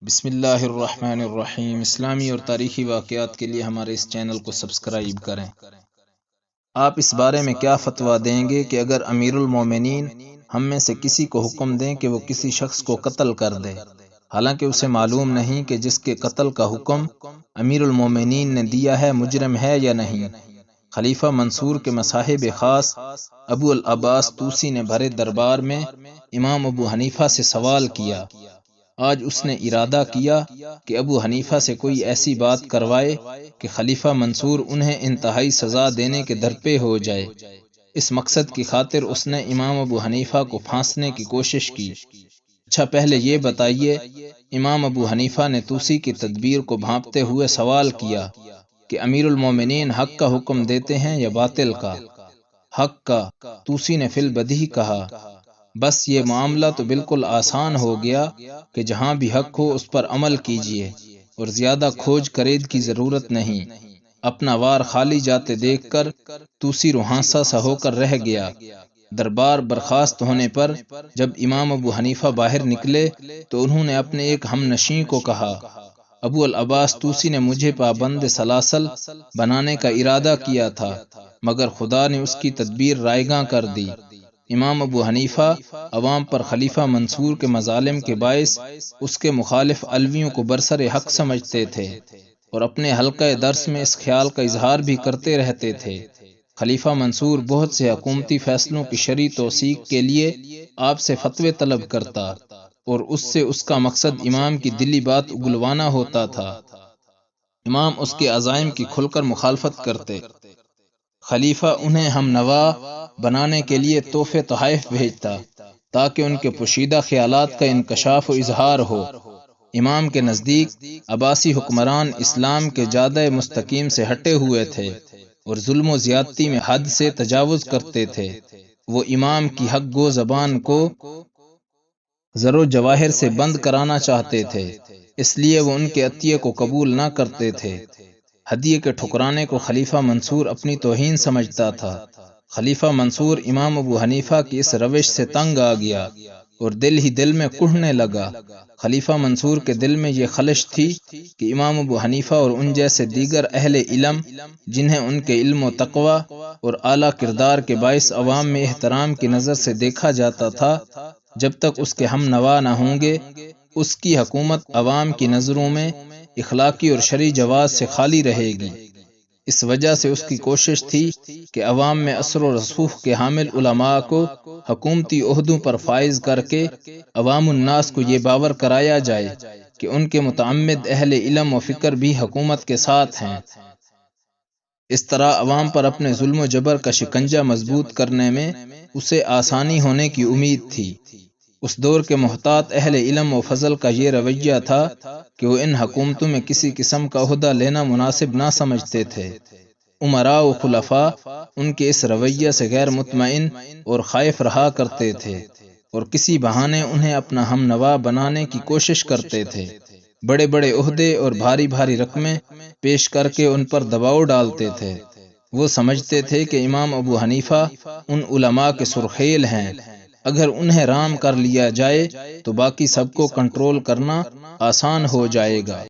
بسم اللہ الرحمن الرحیم۔ اسلامی اور تاریخی واقعات کے لیے ہمارے اس چینل کو سبسکرائب کریں۔ آپ اس بارے میں کیا فتویٰ دیں گے کہ اگر امیر المومنین ہم میں سے کسی کو حکم دیں کہ وہ کسی شخص کو قتل کر دے، حالانکہ اسے معلوم نہیں کہ جس کے قتل کا حکم امیر المومنین نے دیا ہے مجرم ہے یا نہیں؟ خلیفہ منصور کے مصاحب خاص ابو العباس طوسی نے بھرے دربار میں امام ابو حنیفہ سے سوال کیا۔ آج اس نے ارادہ کیا کہ ابو حنیفہ سے کوئی ایسی بات کروائے کہ خلیفہ منصور انہیں انتہائی سزا دینے کے درپے ہو جائے۔ اس مقصد کی خاطر اس نے امام ابو حنیفہ کو پھانسنے کی کوشش کی۔ اچھا پہلے یہ بتائیے، امام ابو حنیفہ نے طوسی کی تدبیر کو بھانپتے ہوئے سوال کیا کہ امیر المومنین حق کا حکم دیتے ہیں یا باطل کا؟ حق کا، طوسی نے فی البدیہہ کہا۔ بس یہ معاملہ تو بالکل آسان ہو گیا کہ جہاں بھی حق ہو اس پر عمل کیجیے اور زیادہ کھوج کرید کی ضرورت نہیں۔ اپنا وار خالی جاتے دیکھ کر طوسی روحانسا سا ہو کر رہ گیا۔ دربار برخاست ہونے پر جب امام ابو حنیفہ باہر نکلے تو انہوں نے اپنے ایک ہم نشین کو کہا، ابو العباس طوسی نے مجھے پابند سلاسل بنانے کا ارادہ کیا تھا، مگر خدا نے اس کی تدبیر رائیگاں کر دی۔ امام ابو حنیفہ عوام پر خلیفہ منصور کے مظالم کے باعث اس کے مخالف علویوں کو برسر حق سمجھتے تھے اور اپنے حلقہ درس میں اس خیال کا اظہار بھی کرتے رہتے تھے۔ خلیفہ منصور بہت سے حکومتی فیصلوں کی شرعی توثیق کے لیے آپ سے فتوے طلب کرتا اور اس سے اس کا مقصد امام کی دلی بات اگلوانا ہوتا تھا۔ امام اس کے عزائم کی کھل کر مخالفت کرتے۔ خلیفہ انہیں ہم نوا بنانے کے لیے تحفے تحائف بھیجتا تاکہ ان کے پوشیدہ خیالات کا انکشاف و اظہار ہو۔ امام کے نزدیک عباسی حکمران اسلام کے جادہ مستقیم سے ہٹے ہوئے تھے اور ظلم و زیادتی میں حد سے تجاوز کرتے تھے۔ وہ امام کی حق گو زبان کو زر و جواہر سے بند کرانا چاہتے تھے، اس لیے وہ ان کے عطیے کو قبول نہ کرتے تھے۔ ہدیے کے ٹھکرانے کو خلیفہ منصور اپنی توہین سمجھتا تھا۔ خلیفہ منصور امام ابو حنیفہ کی اس روش سے تنگ آ گیا اور دل ہی دل میں کڑھنے لگا۔ خلیفہ منصور کے دل میں یہ خلش تھی کہ امام ابو حنیفہ اور ان جیسے دیگر اہل علم جنہیں ان کے علم و تقوی اور اعلیٰ کردار کے باعث عوام میں احترام کی نظر سے دیکھا جاتا تھا، جب تک اس کے ہم نوا نہ ہوں گے اس کی حکومت عوام کی نظروں میں اخلاقی اور شرعی جواز سے خالی رہے گی۔ اس وجہ سے اس کی کوشش تھی کہ عوام میں اثر و رسوخ کے حامل علماء کو حکومتی عہدوں پر فائز کر کے عوام الناس کو یہ باور کرایا جائے کہ ان کے متعمد اہل علم و فکر بھی حکومت کے ساتھ ہیں۔ اس طرح عوام پر اپنے ظلم و جبر کا شکنجہ مضبوط کرنے میں اسے آسانی ہونے کی امید تھی۔ اس دور کے محتاط اہل علم و فضل کا یہ رویہ تھا کہ وہ ان حکومتوں میں کسی قسم کا عہدہ لینا مناسب نہ سمجھتے تھے۔ امراء و خلفاء ان کے اس رویہ سے غیر مطمئن اور خائف رہا کرتے تھے اور کسی بہانے انہیں اپنا ہم نوا بنانے کی کوشش کرتے تھے۔ بڑے بڑے عہدے اور بھاری بھاری رقمیں پیش کر کے ان پر دباؤ ڈالتے تھے۔ وہ سمجھتے تھے کہ امام ابو حنیفہ ان علماء کے سرخیل ہیں، اگر انہیں رام کر لیا جائے تو باقی سب کو کنٹرول کرنا آسان ہو جائے گا۔